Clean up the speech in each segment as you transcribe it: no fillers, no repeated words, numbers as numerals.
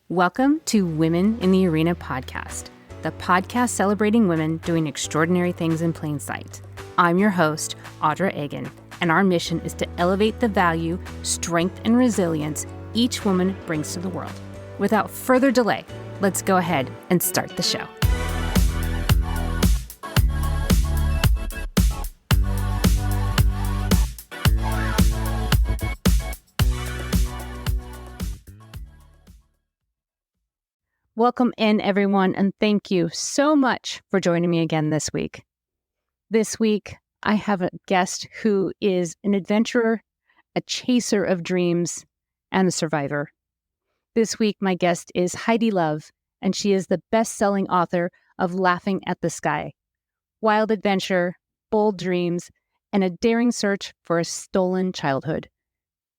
Welcome to Women in the Arena podcast, the podcast celebrating women doing extraordinary things in plain sight. I'm your host, Audra Egan, and our mission is to elevate the value, strength, and resilience each woman brings to the world. Without further delay, let's go ahead and start the show. Welcome in, everyone, and thank you so much for joining me again this week. This week, I have a guest who is an adventurer, a chaser of dreams, and a survivor. This week, my guest is Heidi Love, and she is the best-selling author of Laughing at the Sky, Wild Adventure, Bold Dreams, and a Daring Search for a Stolen Childhood.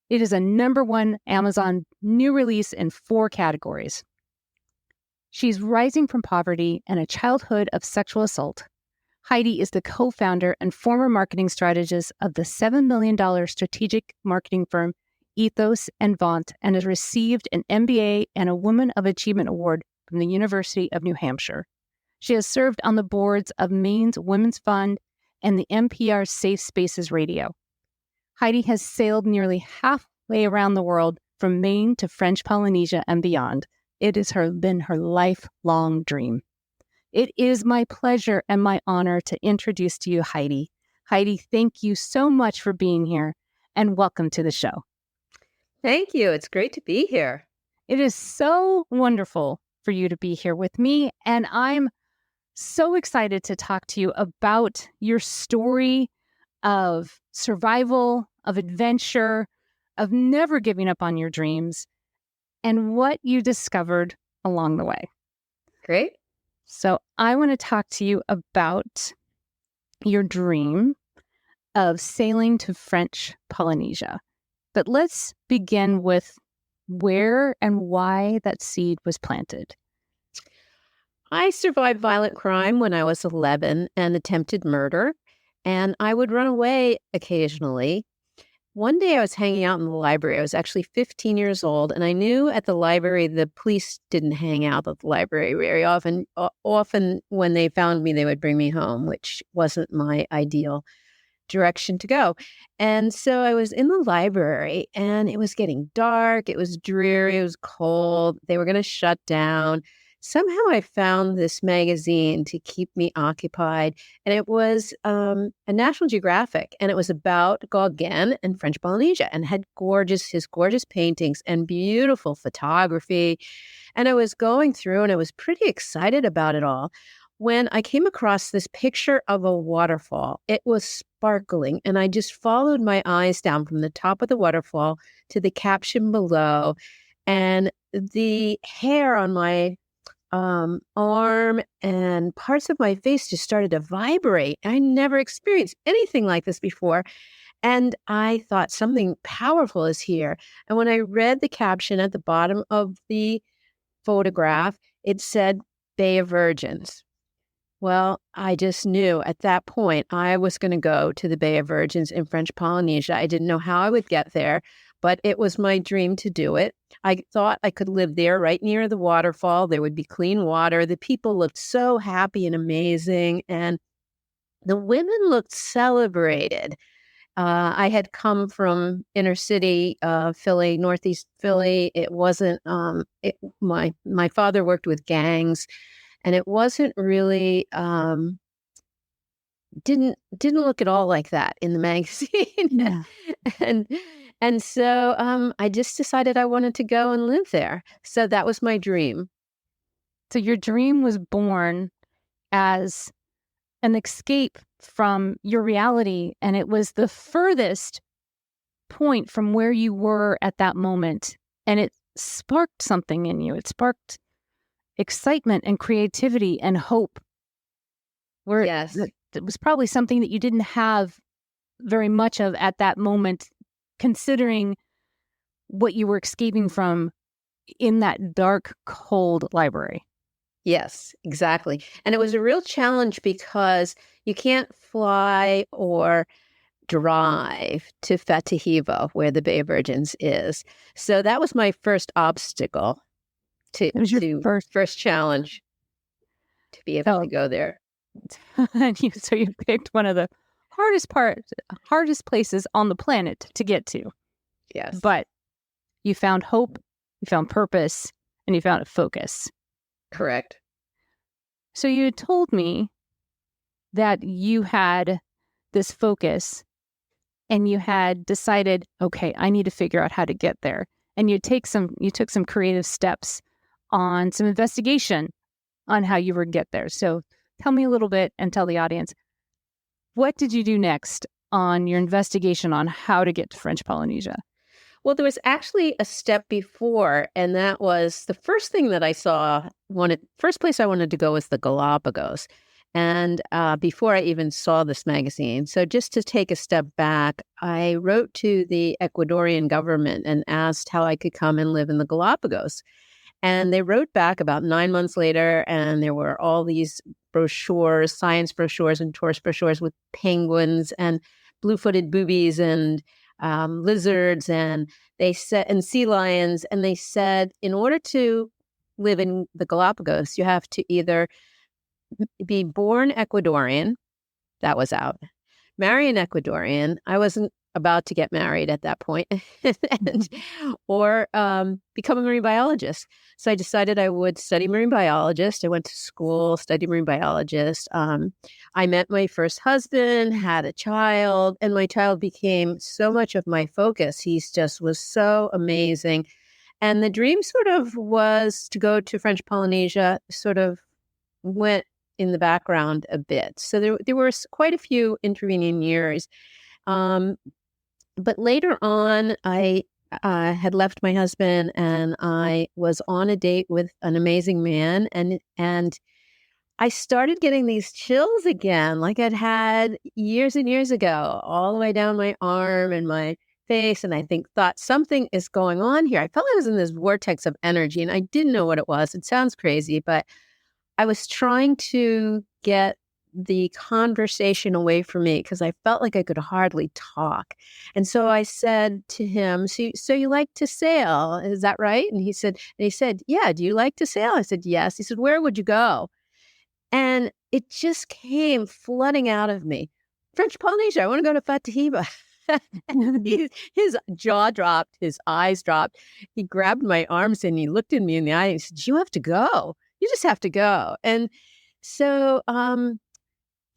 It is a #1 Amazon new release in 4 categories. She's rising from poverty and a childhood of sexual assault. Heidi is the co-founder and former marketing strategist of the $7 million strategic marketing firm Ethos and Vaunt, and has received an MBA and a Woman of Achievement Award from the University of New Hampshire. She has served on the boards of Maine's Women's Fund and the NPR Safe Spaces Radio. Heidi has sailed nearly halfway around the world from Maine to French Polynesia and beyond. It has been her lifelong dream. It is my pleasure and my honor to introduce to you Heidi. Heidi, thank you so much for being here, and welcome to the show. Thank you. It's great to be here. It is so wonderful for you to be here with me, and I'm so excited to talk to you about your story of survival, of adventure, of never giving up on your dreams, and what you discovered along the way. Great. So I want to talk to you about your dream of sailing to French Polynesia. But let's begin with where and why that seed was planted. I survived violent crime when I was 11 and attempted murder, and I would run away occasionally. One day I was hanging out in the library. I was actually 15 years old, and I knew at the library the police didn't hang out at the library very often. Often when they found me, they would bring me home, which wasn't my ideal direction to go. And so I was in the library, and it was getting dark. It was dreary. It was cold. They were going to shut down. Somehow I found this magazine to keep me occupied, and it was a National Geographic, and it was about Gauguin and French Polynesia, and had his gorgeous paintings and beautiful photography. And I was going through, and I was pretty excited about it all, when I came across this picture of a waterfall. It was sparkling, and I just followed my eyes down from the top of the waterfall to the caption below, and the hair on my arm and parts of my face just started to vibrate. I never experienced anything like this before. And I thought something powerful is here. And when I read the caption at the bottom of the photograph, it said Bay of Virgins. Well, I just knew at that point I was going to go to the Bay of Virgins in French Polynesia. I didn't know how I would get there, but it was my dream to do it. I thought I could live there right near the waterfall. There would be clean water. The people looked so happy and amazing, and the women looked celebrated. I had come from inner city Philly, Northeast Philly. It wasn't, my father worked with gangs, and it wasn't really, didn't look at all like that in the magazine. Yeah. And so I just decided I wanted to go and live there. So that was my dream. So your dream was born as an escape from your reality, and it was the furthest point from where you were at that moment. And it sparked something in you. It sparked excitement and creativity and hope. Yes. It was probably something that you didn't have very much of at that moment, considering what you were escaping from in that dark, cold library. Yes, exactly. And it was a real challenge because you can't fly or drive to Fatahiva, where the Bay of Virgins is. So that was my first obstacle. It was your to first. first challenge to be able to go there. And so you picked one of the hardest places on the planet to get to. Yes. But you found hope, you found purpose, and you found a focus. Correct. So you had told me that you had this focus and you had decided, okay, I need to figure out how to get there. And you took some creative steps on some investigation on how you were to get there. So tell me a little bit and tell the audience, what did you do next on your investigation on how to get to French Polynesia? Well, there was actually a step before, and that was the first thing that I saw. First place I wanted to go was the Galapagos. And before I even saw this magazine, so just to take a step back, I wrote to the Ecuadorian government and asked how I could come and live in the Galapagos. And they wrote back about 9 months later, and there were all these brochures, science brochures and tourist brochures with penguins and blue-footed boobies and lizards, and and sea lions. And they said, in order to live in the Galapagos, you have to either be born Ecuadorian, that was out, marry an Ecuadorian. I wasn't about to get married at that point, or become a marine biologist. So I decided I would study marine biologist. I went to school, studied marine biologist. I met my first husband, had a child, and my child became so much of my focus. He just was so amazing. And the dream sort of was to go to French Polynesia, sort of went in the background a bit. So there were quite a few intervening years. But later on, I had left my husband and I was on a date with an amazing man. And I started getting these chills again, like I'd had years and years ago, all the way down my arm and my face. And I thought something is going on here. I felt I was in this vortex of energy and I didn't know what it was. It sounds crazy, but I was trying to get the conversation away from me because I felt like I could hardly talk. And so I said to him, so you like to sail, is that right? And he said, yeah, do you like to sail? I said, yes. He said, where would you go? And it just came flooding out of me. French Polynesia, I want to go to Fatahiba. His jaw dropped, his eyes dropped. He grabbed my arms and he looked at me in the eye and he said, you have to go. You just have to go. And so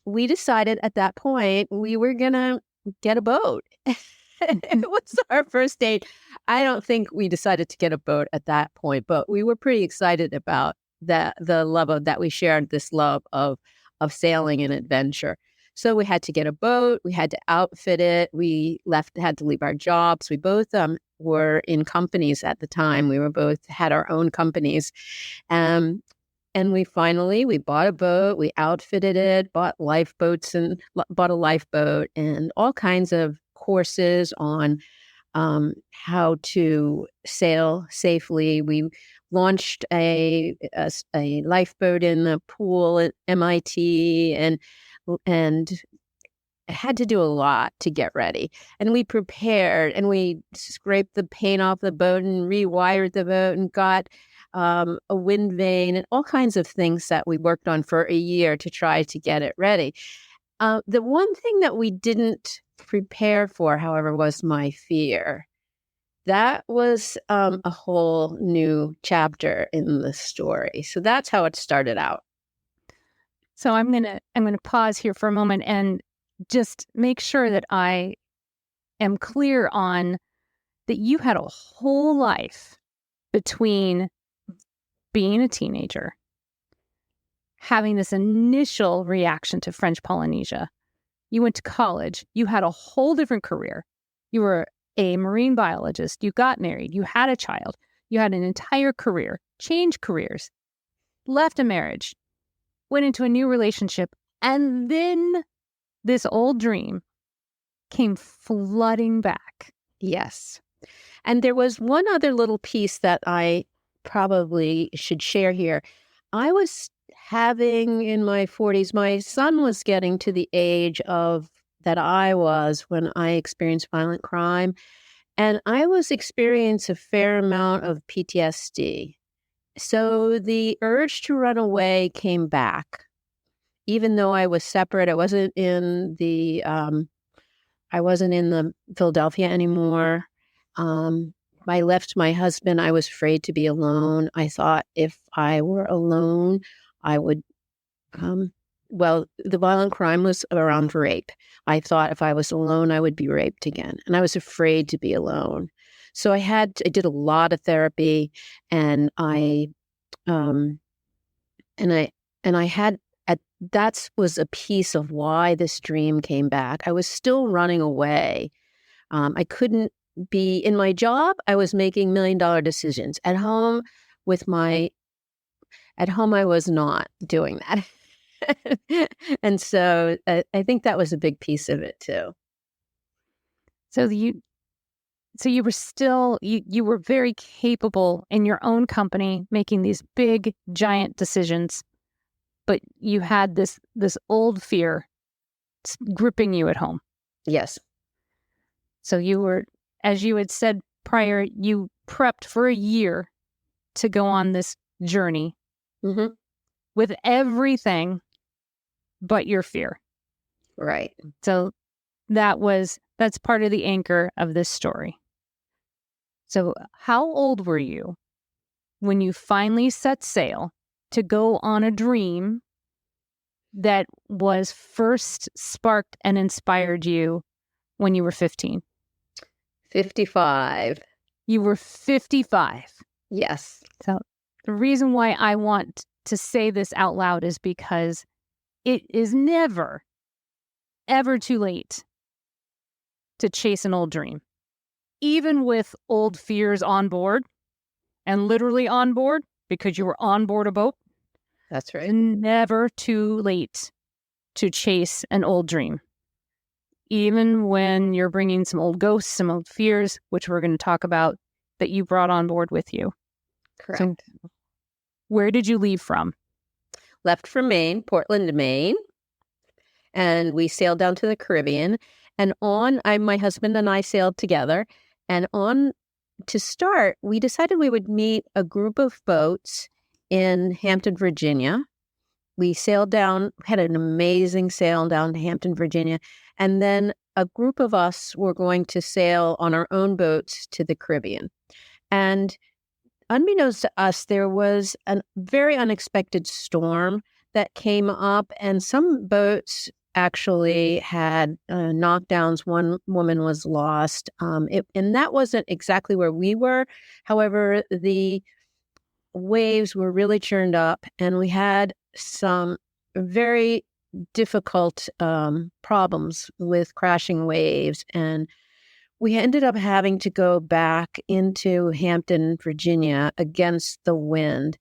we decided at that point we were going to get a boat. It was our first date. I don't think we decided to get a boat at that point, but we were pretty excited about the love of that we shared, this love of sailing and adventure. So we had to get a boat. We had to outfit it. We had to leave our jobs. We both were in companies at the time. We had our own companies. And we bought a boat, we outfitted it, bought a lifeboat and all kinds of courses on how to sail safely. We launched a lifeboat in the pool at MIT and had to do a lot to get ready. And we prepared and we scraped the paint off the boat and rewired the boat and got a wind vane and all kinds of things that we worked on for a year to try to get it ready. The one thing that we didn't prepare for, however, was my fear. That was a whole new chapter in the story. So that's how it started out. So I'm gonna pause here for a moment and just make sure that I am clear on that you had a whole life between being a teenager, having this initial reaction to French Polynesia. You went to college. You had a whole different career. You were a marine biologist. You got married. You had a child. You had an entire career, changed careers, left a marriage, went into a new relationship, and then this old dream came flooding back. Yes. And there was one other little piece that I probably should share here. I was having in my 40s, my son was getting to the age of that I was when I experienced violent crime. And I was experiencing a fair amount of PTSD. So the urge to run away came back, even though I was separate. I wasn't in the Philadelphia anymore. I left my husband. I was afraid to be alone. I thought if I were alone, I would, the violent crime was around rape. I thought if I was alone, I would be raped again. And I was afraid to be alone. So I did a lot of therapy, and um, that was a piece of why this dream came back. I was still running away. I couldn't be in my job. I was making $1 million decisions at home. I was not doing that. And so I think that was a big piece of it too. So you were still, you were very capable in your own company, making these big, giant decisions, but you had this old fear gripping you at home. Yes. So you were, as you had said prior, you prepped for a year to go on this journey with everything but your fear. Right. So that's part of the anchor of this story. So how old were you when you finally set sail to go on a dream that was first sparked and inspired you when you were 15? 55. You were 55. Yes. So the reason why I want to say this out loud is because it is never, ever too late to chase an old dream. Even with old fears on board, and literally on board because you were on board a boat. That's right. Never too late to chase an old dream. Even when you're bringing some old ghosts, some old fears, which we're going to talk about, that you brought on board with you. Correct. So where did you leave from? Left from Maine, Portland, Maine. And we sailed down to the Caribbean. And my husband and I sailed together. And to start, we decided we would meet a group of boats in Hampton, Virginia. We sailed down, had an amazing sail down to Hampton, Virginia. And then a group of us were going to sail on our own boats to the Caribbean. And unbeknownst to us, there was a very unexpected storm that came up, and some boats actually had knockdowns. One woman was lost, and that wasn't exactly where we were. However, the waves were really churned up, and we had some very difficult problems with crashing waves, and we ended up having to go back into Hampton, Virginia against the wind.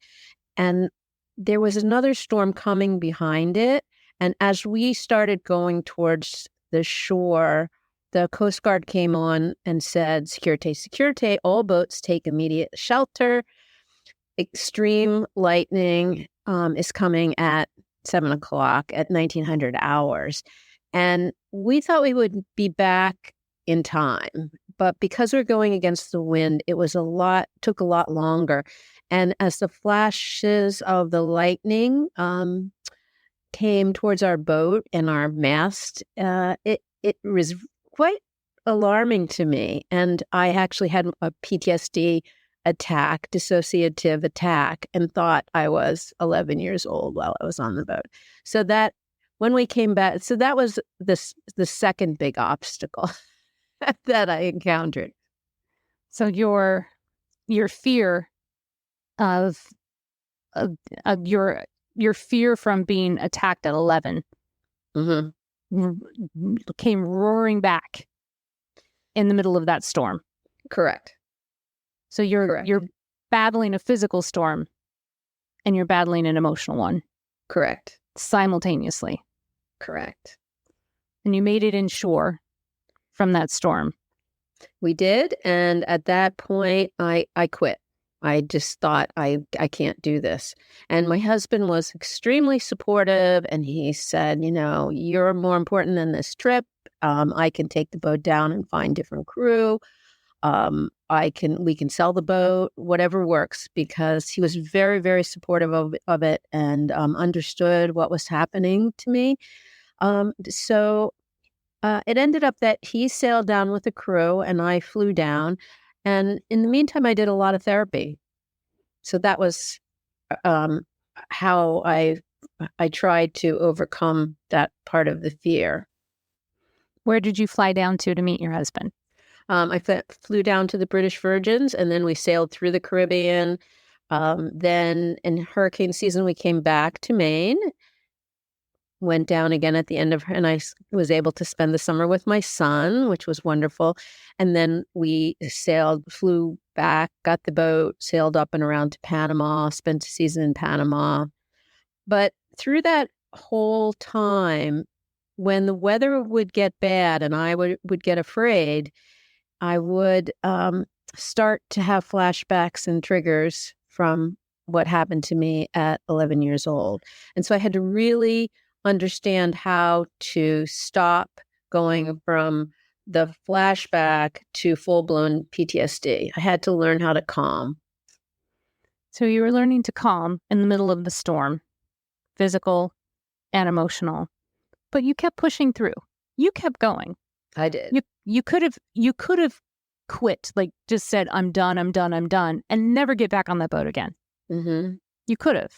And there was another storm coming behind it. And as we started going towards the shore, the Coast Guard came on and said, "Securite, securite, all boats take immediate shelter. Extreme lightning is coming at 7:00 at 1900 hours." And we thought we would be back in time. But because we're going against the wind, took a lot longer. And as the flashes of the lightning came towards our boat and our mast, it was quite alarming to me. And I actually had a PTSD attack, dissociative attack, and thought I was 11 years old while I was on the boat. So that when we came back, so that was the second big obstacle that I encountered. So your fear of your fear from being attacked at 11 came roaring back in the middle of that storm. Correct. So you're battling a physical storm and you're battling an emotional one. Correct. Simultaneously. Correct. And you made it inshore from that storm. We did. And at that point, I quit. I just thought, I can't do this. And my husband was extremely supportive. And he said, you're more important than this trip. I can take the boat down and find different crew. We can sell the boat, whatever works, because he was very, very supportive of it and understood what was happening to me. So it ended up that he sailed down with the crew and I flew down. And in the meantime, I did a lot of therapy. So that was um, how I tried to overcome that part of the fear. Where did you fly down to meet your husband? I flew down to the British Virgins, and then we sailed through the Caribbean. Then in hurricane season, we came back to Maine, went down again at the end of, and was able to spend the summer with my son, which was wonderful. And then we flew back, got the boat, sailed up and around to Panama, spent a season in Panama. But through that whole time, when the weather would get bad and I would get afraid, I would start to have flashbacks and triggers from what happened to me at 11 years old. And so I had to really understand how to stop going from the flashback to full-blown PTSD. I had to learn how to calm. So you were learning to calm in the middle of the storm, physical and emotional, but you kept pushing through. You kept going. I did. You could have quit, like just said, I'm done, and never get back on that boat again. Mm-hmm. You could have.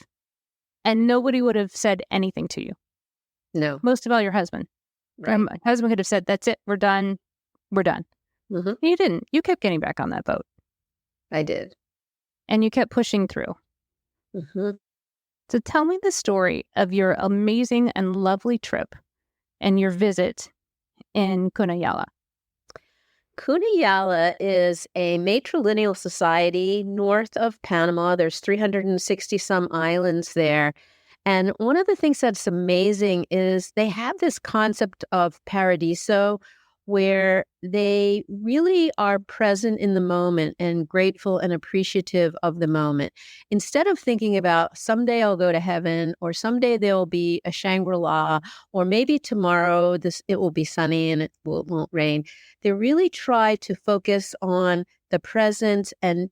And nobody would have said anything to you. No. Most of all, your husband. Right. Your husband could have said, that's it, we're done. Mm-hmm. You didn't. You kept getting back on that boat. I did. And you kept pushing through. Mm-hmm. So tell me the story of your amazing and lovely trip and your visit in Cunayala. Cunayala is a matrilineal society north of Panama. There's 360 some islands there. And one of the things that's amazing is they have this concept of paradiso, where they really are present in the moment and grateful and appreciative of the moment. Instead of thinking about someday I'll go to heaven, or someday there'll be a Shangri-La, or maybe tomorrow it will be sunny and it won't rain, they really try to focus on the present and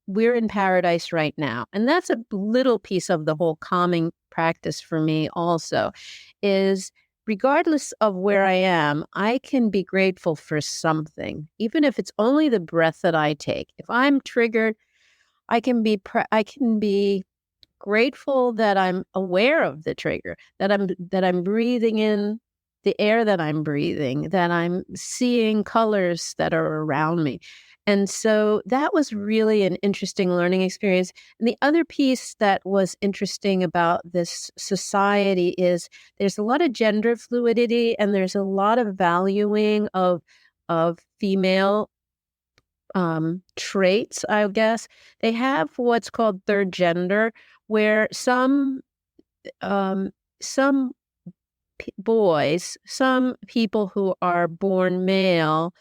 we're in paradise right now. And that's a little piece of the whole calming practice for me also, is regardless of where I am, I can be grateful for something, even if it's only the breath that I take. If I'm triggered, I can be grateful that I'm aware of the trigger, that I'm breathing in the air that I'm breathing, that I'm seeing colors that are around me. And so that was really an interesting learning experience. And the other piece that was interesting about this society is there's a lot of gender fluidity and there's a lot of valuing of female traits, I guess. They have what's called third gender, where some boys, some people who are born male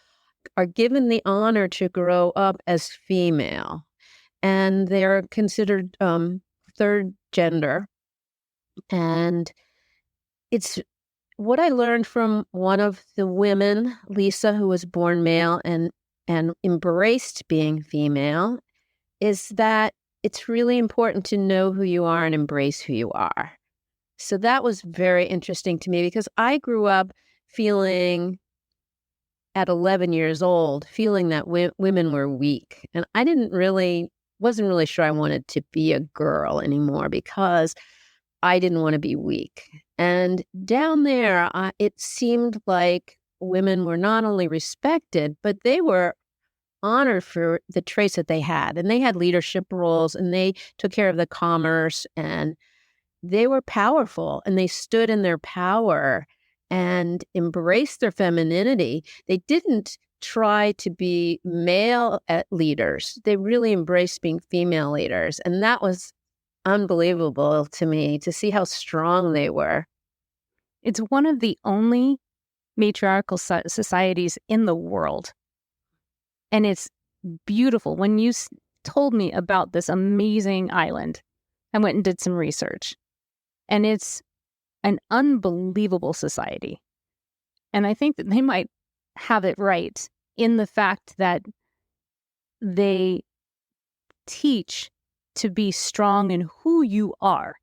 are given the honor to grow up as female, and they're considered third gender. And it's what I learned from one of the women, Lisa, who was born male and embraced being female, is that it's really important to know who you are and embrace who you are. So that was very interesting to me, because I grew up feeling at 11 years old, feeling that women were weak. And I wasn't really sure I wanted to be a girl anymore, because I didn't want to be weak. And down there, it seemed like women were not only respected, but they were honored for the traits that they had. And they had leadership roles, and they took care of the commerce, and they were powerful, and they stood in their power and embraced their femininity. They didn't try to be male leaders. They really embraced being female leaders. And that was unbelievable to me, to see how strong they were. It's one of the only matriarchal societies in the world. And it's beautiful. When you told me about this amazing island, I went and did some research. And it's an unbelievable society. And I think that they might have it right in the fact that they teach to be strong in who you are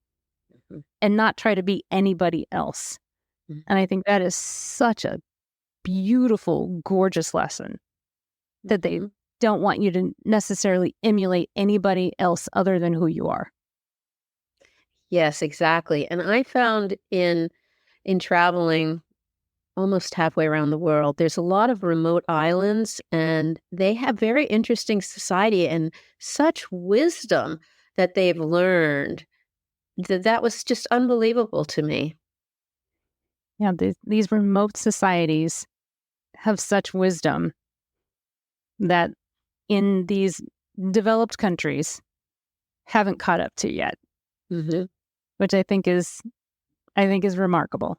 and not try to be anybody else. And I think that is such a beautiful, gorgeous lesson that they don't want you to necessarily emulate anybody else other than who you are. Yes, exactly. And I found in traveling almost halfway around the world, there's a lot of remote islands, and they have very interesting society and such wisdom that they've learned. That was just unbelievable to me. Yeah, these remote societies have such wisdom that in these developed countries haven't caught up to yet, which I think is remarkable.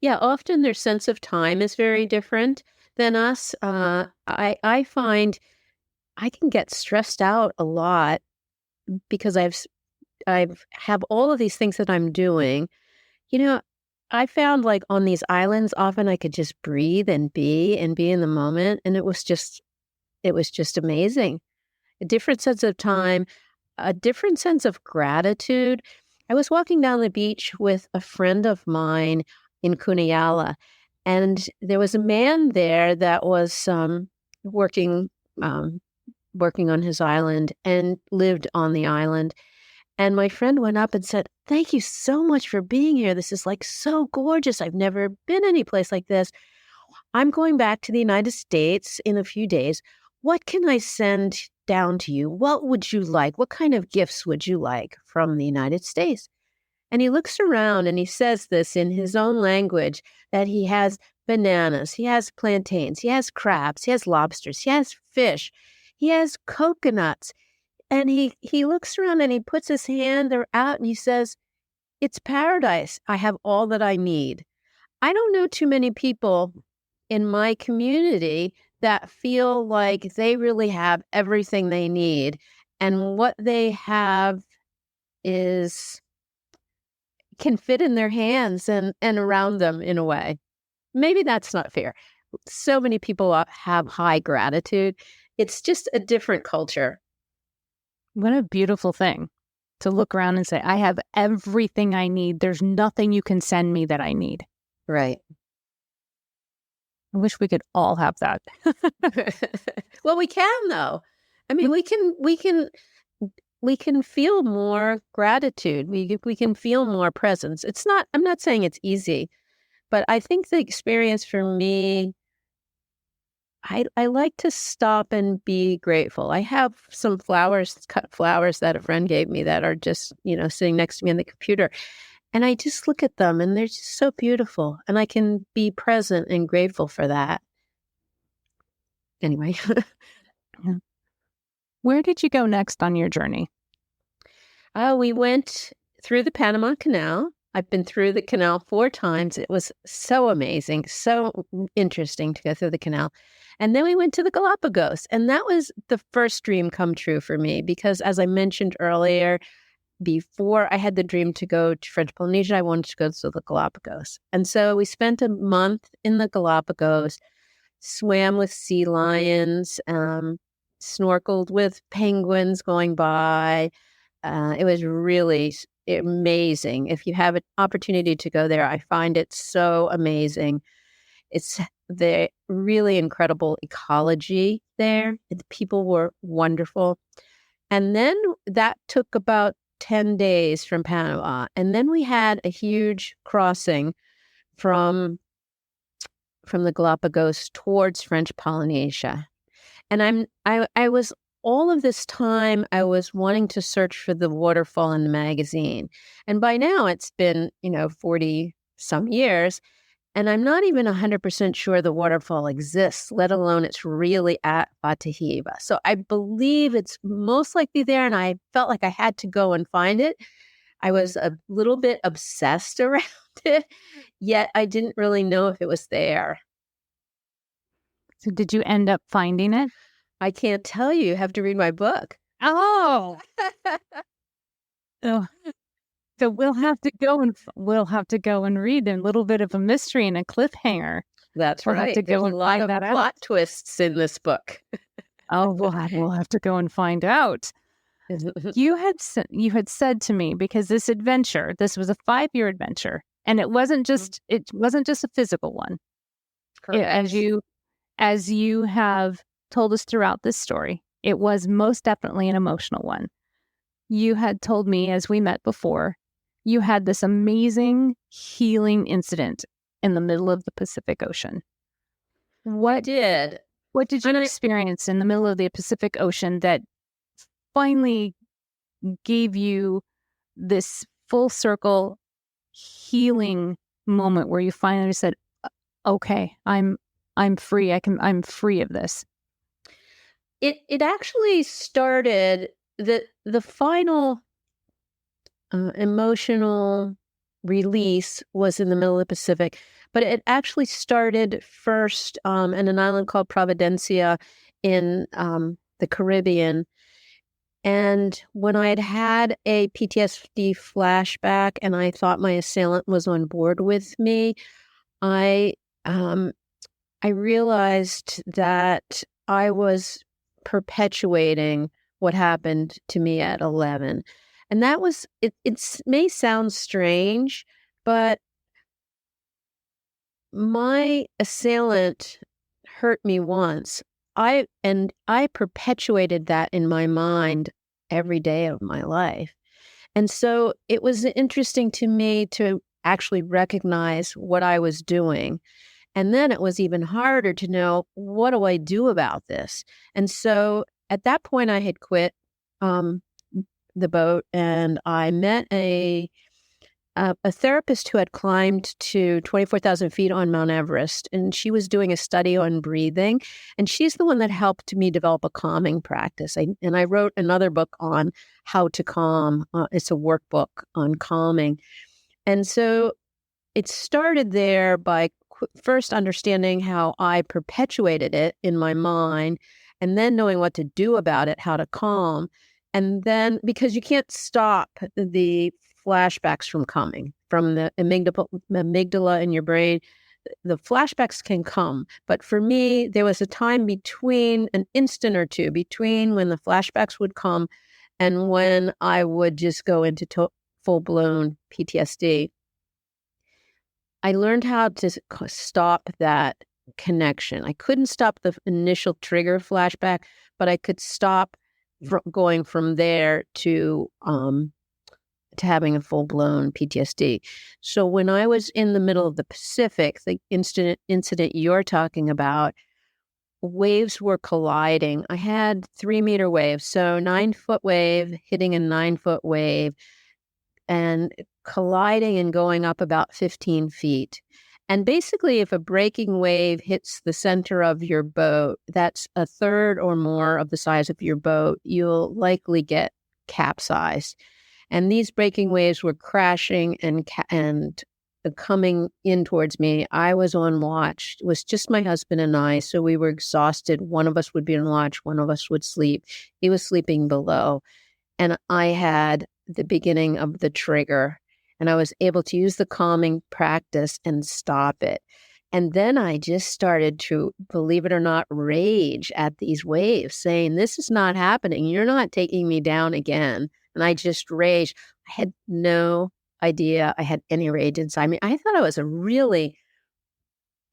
Yeah, often their sense of time is very different than us. I find I can get stressed out a lot because I have all of these things that I'm doing. You know, I found like on these islands, often I could just breathe and be in the moment, and it was just amazing. A different sense of time, a different sense of gratitude. I was walking down the beach with a friend of mine in Kuniyala, and there was a man there that was working working on his island and lived on the island. And my friend went up and said, "Thank you so much for being here. This is like so gorgeous. I've never been any place like this. I'm going back to the United States in a few days. What can I send down to you? What would you like? What kind of gifts would you like from the United States?" And he looks around and he says this in his own language, that he has bananas, he has plantains, he has crabs, he has lobsters, he has fish, he has coconuts. And he looks around and he puts his hand out and he says, "It's paradise. I have all that I need." I don't know too many people in my community that feel like they really have everything they need, and what they have can fit in their hands and around them in a way. Maybe that's not fair. So many people have high gratitude. It's just a different culture. What a beautiful thing to look around and say, I have everything I need. There's nothing you can send me that I need. Right. I wish we could all have that. Well, we can though. I mean, we can feel more gratitude. We can feel more presence. I'm not saying it's easy, but I think the experience for me, I like to stop and be grateful. I have some cut flowers that a friend gave me that are just, sitting next to me on the computer. And I just look at them and they're just so beautiful. And I can be present and grateful for that. Anyway. Yeah. Where did you go next on your journey? We went through the Panama Canal. I've been through the canal 4 times. It was so amazing, so interesting to go through the canal. And then we went to the Galapagos. And that was the first dream come true for me because, as I mentioned earlier, before I had the dream to go to French Polynesia, I wanted to go to the Galapagos. And so we spent a month in the Galapagos, swam with sea lions, snorkeled with penguins going by. It was really amazing. If you have an opportunity to go there, I find it so amazing. It's the really incredible ecology there. The people were wonderful. And then that took about 10 days from Panama. And then we had a huge crossing from the Galapagos towards French Polynesia. And I was all of this time, I was wanting to search for the waterfall in the magazine. And by now it's been, 40 some years. And I'm not even 100% sure the waterfall exists, let alone it's really at Batahiba. So I believe it's most likely there. And I felt like I had to go and find it. I was a little bit obsessed around it, yet I didn't really know if it was there. So did you end up finding it? I can't tell you. You have to read my book. Oh. Oh. So we'll have to go and read a little bit of a mystery and a cliffhanger. That's We'll right. have to go There's and a lot find of that out. plot twists in this book. Oh, we'll have to go and find out. You had said to me, because this was a 5-year adventure, and it wasn't just a physical one. Correct. As you have told us throughout this story, it was most definitely an emotional one. You had told me, as we met before, you had this amazing healing incident in the middle of the Pacific Ocean. I did. What did you experience in the middle of the Pacific Ocean that finally gave you this full circle healing moment where you finally said, okay, I'm free. I'm free of this? It actually started the final emotional release was in the middle of the Pacific, but it actually started first in an island called Providencia in the Caribbean. And when I had a PTSD flashback and I thought my assailant was on board with me, I I realized that I was perpetuating what happened to me at 11. And that was, it may sound strange, but my assailant hurt me once. I perpetuated that in my mind every day of my life. And so it was interesting to me to actually recognize what I was doing. And then it was even harder to know, what do I do about this? And so at that point, I had quit the boat, and I met a therapist who had climbed to 24,000 feet on Mount Everest, and she was doing a study on breathing. And she's the one that helped me develop a calming practice. And I wrote another book on how to calm. It's a workbook on calming. And so it started there by first understanding how I perpetuated it in my mind, and then knowing what to do about it, how to calm. And then, because you can't stop the flashbacks from coming from the amygdala in your brain, the flashbacks can come. But for me, there was a time between an instant or two between when the flashbacks would come and when I would just go into full-blown PTSD. I learned how to stop that connection. I couldn't stop the initial trigger flashback, but I could stop going from there to having a full-blown PTSD. So when I was in the middle of the Pacific, the incident you're talking about, waves were colliding. I had 3-meter waves, so 9-foot wave hitting a 9-foot wave, and colliding and going up about 15 feet. And basically, if a breaking wave hits the center of your boat, that's a third or more of the size of your boat, you'll likely get capsized. And these breaking waves were crashing and coming in towards me. I was on watch. It was just my husband and I, so we were exhausted. One of us would be on watch, one of us would sleep. He was sleeping below. And I had the beginning of the trigger, and I was able to use the calming practice and stop it. And then I just started to, believe it or not, rage at these waves, saying, this is not happening. You're not taking me down again. And I just raged. I had no idea I had any rage inside me. I thought I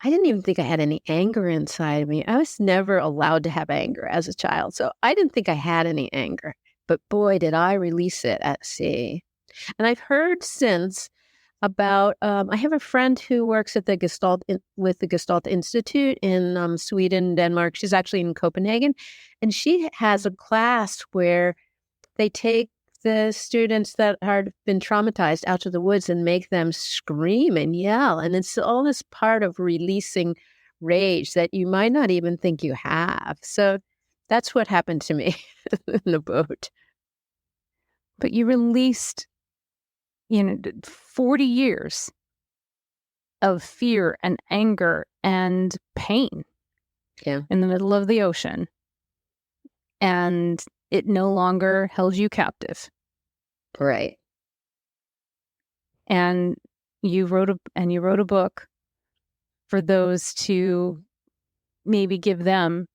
didn't even think I had any anger inside me. I was never allowed to have anger as a child. So I didn't think I had any anger. But boy, did I release it at sea. And I've heard since about, I have a friend who works at with the Gestalt Institute in Sweden, Denmark. She's actually in Copenhagen. And she has a class where they take the students that have been traumatized out to the woods and make them scream and yell. And it's all this part of releasing rage that you might not even think you have. So that's what happened to me in the boat. But you released, 40 years of fear and anger and pain in the middle of the ocean. And it no longer held you captive. Right. And you wrote a book for those to maybe give them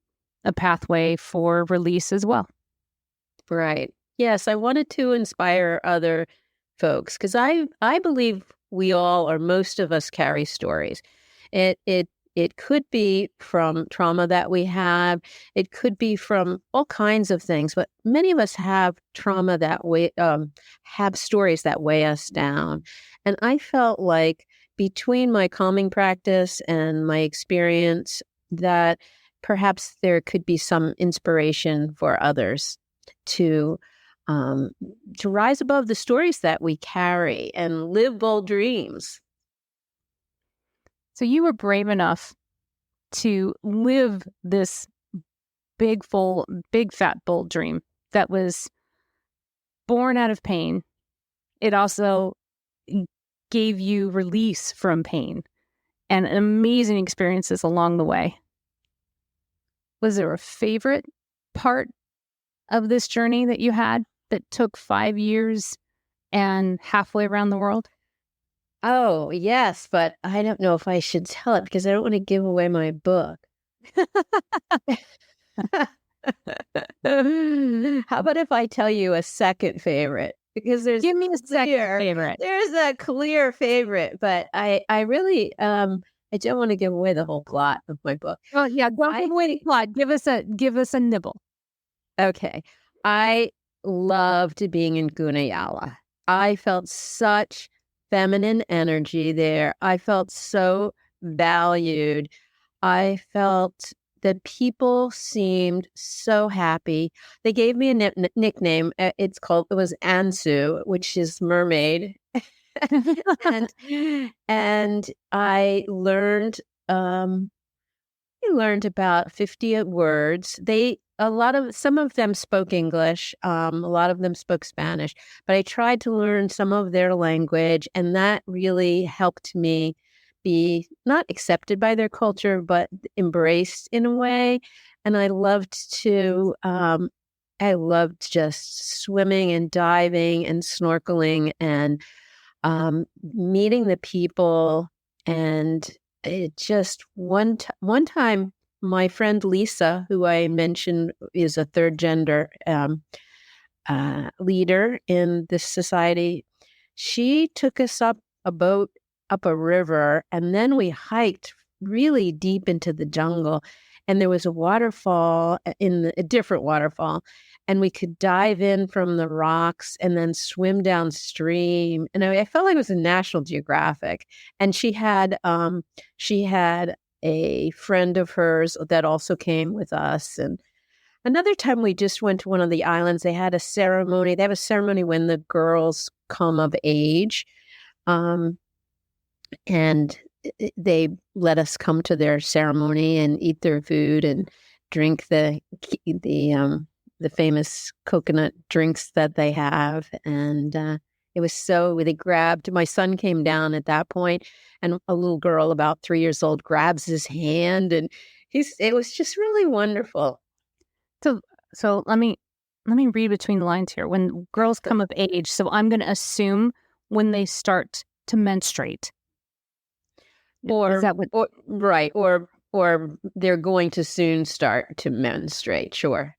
a pathway for release as well. Right. Yes, I wanted to inspire other folks because I believe we all, or most of us, carry stories. It could be from trauma that we have. It could be from all kinds of things, but many of us have trauma that have stories that weigh us down. And I felt like between my calming practice and my experience that perhaps there could be some inspiration for others to um, to rise above the stories that we carry and live bold dreams. So you were brave enough to live this big, fat, bold dream that was born out of pain. It also gave you release from pain and amazing experiences along the way. Was there a favorite part of this journey that you had that took 5 years and halfway around the world? Oh, yes, but I don't know if I should tell it because I don't want to give away my book. How about if I tell you a second favorite? Because Give me a second favorite. There's a clear favorite, but I really I don't want to give away the whole plot of my book. Oh yeah, don't give away the plot. Give us a nibble. Okay. I loved being in Gunayala. I felt such feminine energy there. I felt so valued. I felt that people seemed so happy. They gave me a nickname. It was Ansu, which is mermaid. and I learned about 50 words. Some of them spoke English, a lot of them spoke Spanish, but I tried to learn some of their language, and that really helped me be not accepted by their culture, but embraced in a way. And I loved just swimming and diving and snorkeling and meeting the people. And it just one time, my friend Lisa, who I mentioned is a third gender leader in this society, she took us up a boat up a river, and then we hiked really deep into the jungle. And there was a waterfall a different waterfall, and we could dive in from the rocks and then swim downstream. And I felt like it was a National Geographic. And she had a friend of hers that also came with us. And another time we just went to one of the islands. They had a ceremony. They have a ceremony when the girls come of age. And they let us come to their ceremony and eat their food and drink the famous coconut drinks that they have. And it was they grabbed, my son came down at that point, and a little girl about 3 years old grabs his hand, and it was just really wonderful. So let me read between the lines here. When girls come of age, so I'm going to assume when they start to menstruate. Or they're going to soon start to menstruate. Sure.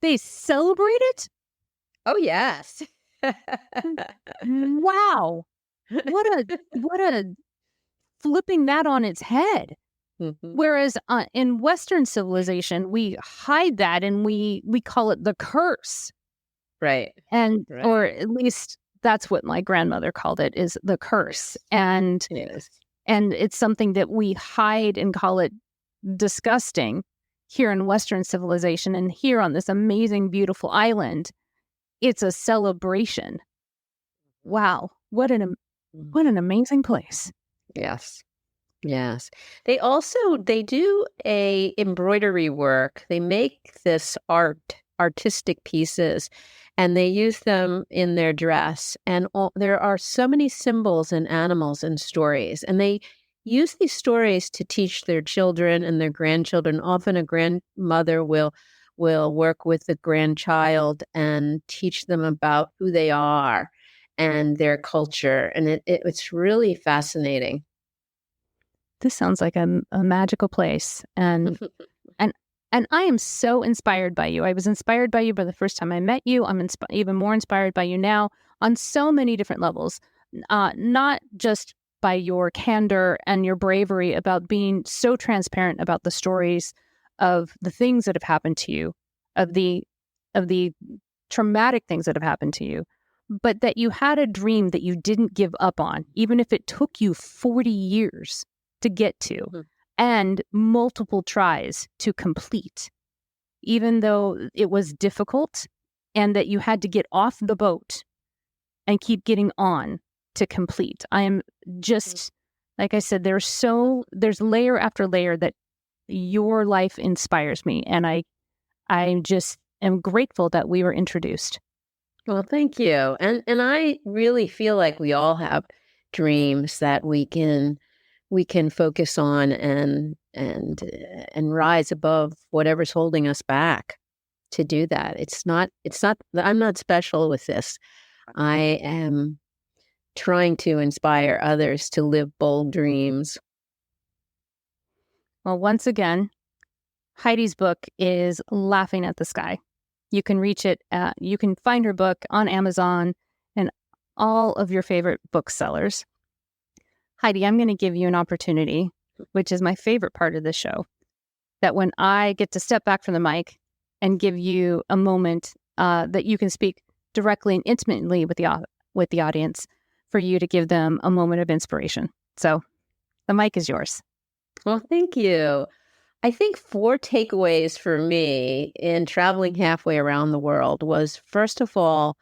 They celebrate it? Oh, yes. Wow. What a flipping that on its head. Mm-hmm. Whereas in Western civilization, we hide that and we call it the curse. Right. Or at least that's what my grandmother called it, is the curse. And yes. And it's something that we hide and call it disgusting here in Western civilization. And here on this amazing, beautiful island, it's a celebration. Wow. What an amazing place. Yes. Yes. They do a embroidery work. They make this artistic pieces, and they use them in their dress. And there are so many symbols and animals and stories. And they use these stories to teach their children and their grandchildren. Often a grandmother will work with the grandchild and teach them about who they are and their culture. And it's really fascinating. This sounds like a magical place. And And I am so inspired by you. I was inspired by you by the first time I met you. I'm even more inspired by you now on so many different levels, not just by your candor and your bravery about being so transparent about the stories of the things that have happened to you, of the traumatic things that have happened to you, but that you had a dream that you didn't give up on, even if it took you 40 years to get to. Mm-hmm. And multiple tries to complete, even though it was difficult, and that you had to get off the boat and keep getting on to complete. I am just, like I said, there's layer after layer that your life inspires me. And I just am grateful that we were introduced. Well, thank you. And I really feel like we all have dreams that we can focus on and rise above whatever's holding us back to do that. It's not I'm not special with this. I am trying to inspire others to live bold dreams. Well, once again, Heidi's book is Laughing at the Sky. You can you can find her book on Amazon and all of your favorite booksellers. Heidi, I'm going to give you an opportunity, which is my favorite part of the show, that when I get to step back from the mic and give you a moment that you can speak directly and intimately with the audience, for you to give them a moment of inspiration. So the mic is yours. Well, thank you. I think 4 takeaways for me in traveling halfway around the world was, first of all,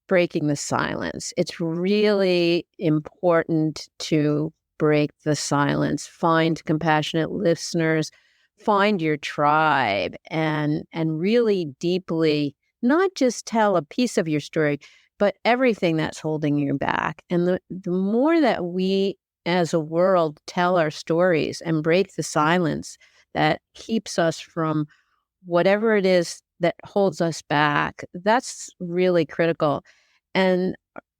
breaking the silence. It's really important to break the silence, find compassionate listeners, find your tribe, and really deeply not just tell a piece of your story, but everything that's holding you back. And the more that we as a world tell our stories and break the silence that keeps us from whatever it is that holds us back, that's really critical. And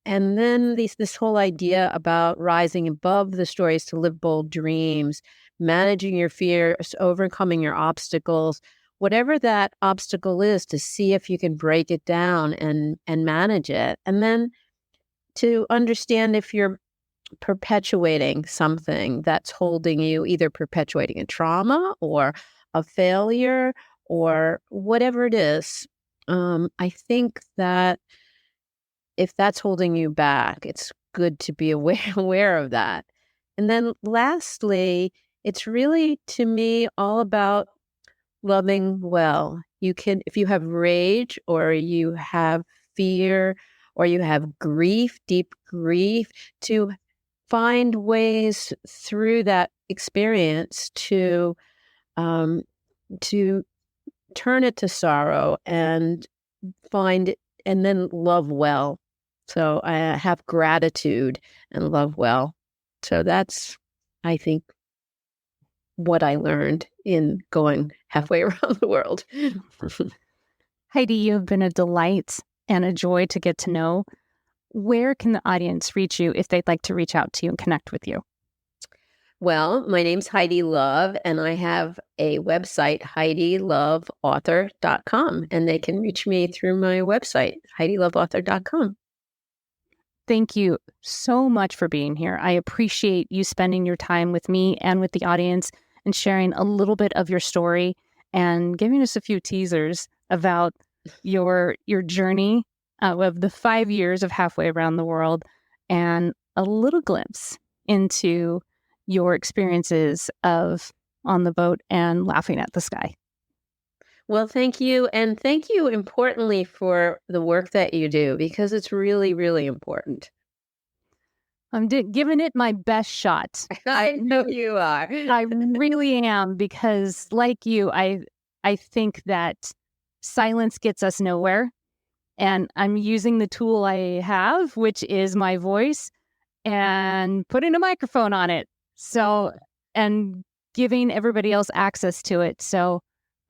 then this whole idea about rising above the stories to live bold dreams, managing your fears, overcoming your obstacles, whatever that obstacle is, to see if you can break it down and manage it. And then to understand if you're perpetuating something that's holding you, either perpetuating a trauma or a failure or whatever it is. I think that if that's holding you back, it's good to be aware of that. And then lastly, it's really, to me, all about loving well. You can, if you have rage or you have fear or you have grief, deep grief, to find ways through that experience to turn it to sorrow and find and then love well. So I have gratitude and love well. So that's, I think, what I learned in going halfway around the world. Heidi, you have been a delight and a joy to get to know. Where can the audience reach you if they'd like to reach out to you and connect with you? Well, my name's Heidi Love, and I have a website, HeidiLoveAuthor.com, and they can reach me through my website, HeidiLoveAuthor.com. Thank you so much for being here. I appreciate you spending your time with me and with the audience and sharing a little bit of your story and giving us a few teasers about your journey of the 5 years of halfway around the world and a little glimpse into your experiences of on the boat and laughing at the sky. Well, thank you. And thank you, importantly, for the work that you do, because it's really, really important. I'm giving it my best shot. I know you are. I really am, because like you, I think that silence gets us nowhere. And I'm using the tool I have, which is my voice, and putting a microphone on it. So, and giving everybody else access to it. So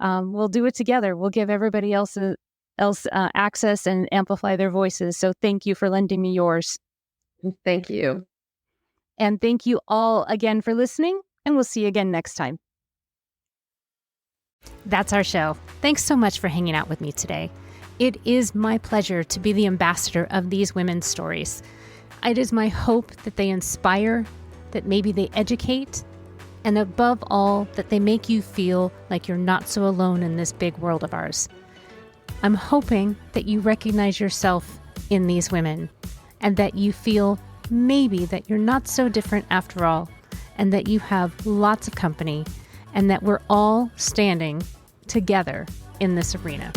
we'll do it together. We'll give everybody else access and amplify their voices. So thank you for lending me yours. Thank you. And thank you all again for listening, and we'll see you again next time. That's our show. Thanks so much for hanging out with me today. It is my pleasure to be the ambassador of these women's stories. It is my hope that they inspire, that maybe they educate, and above all, that they make you feel like you're not so alone in this big world of ours. I'm hoping that you recognize yourself in these women and that you feel maybe that you're not so different after all, and that you have lots of company, and that we're all standing together in this arena.